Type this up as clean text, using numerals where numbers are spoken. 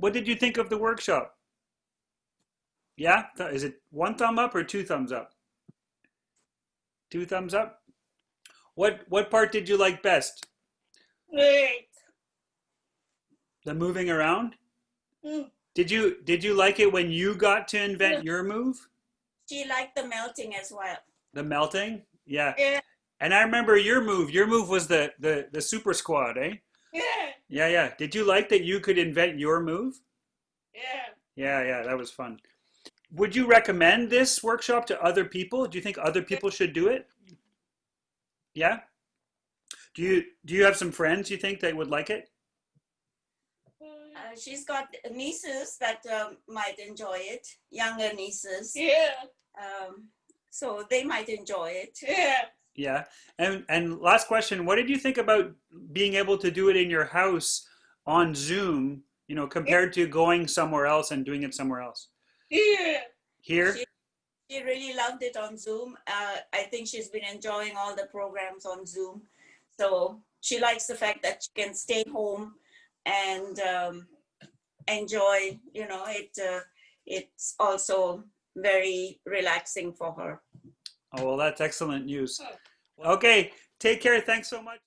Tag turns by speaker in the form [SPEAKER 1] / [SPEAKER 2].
[SPEAKER 1] What did you think of the workshop? Yeah? Is it one thumb up or two thumbs up? Two thumbs up? What part did you like best?
[SPEAKER 2] Great.
[SPEAKER 1] The moving around?
[SPEAKER 2] Mm.
[SPEAKER 1] Did you like it when you got to invent your move?
[SPEAKER 2] She liked the melting as well.
[SPEAKER 1] The melting? Yeah.
[SPEAKER 2] Yeah,
[SPEAKER 1] And I remember your move. Your move was the super squad, eh?
[SPEAKER 2] yeah,
[SPEAKER 1] Yeah, yeah. Did you like that you could invent your move?
[SPEAKER 2] yeah.
[SPEAKER 1] Yeah, yeah, that was fun. Would you recommend this workshop to other people? Do you think other people should do it? Yeah? Do you have some friends you think that would like it?
[SPEAKER 2] She's got nieces that might enjoy it, younger nieces. Yeah. Um, so they might enjoy it. Yeah.
[SPEAKER 1] Yeah. And last question, what did you think about being able to do it in your house on Zoom, compared to going somewhere else and doing it somewhere else?
[SPEAKER 2] Yeah.
[SPEAKER 1] Here?
[SPEAKER 2] She really loved it on Zoom. I think she's been enjoying all the programs on Zoom. So she likes the fact that she can stay home and enjoy, it. It's also very relaxing for her.
[SPEAKER 1] Oh, well, that's excellent news. Okay, take care. Thanks so much.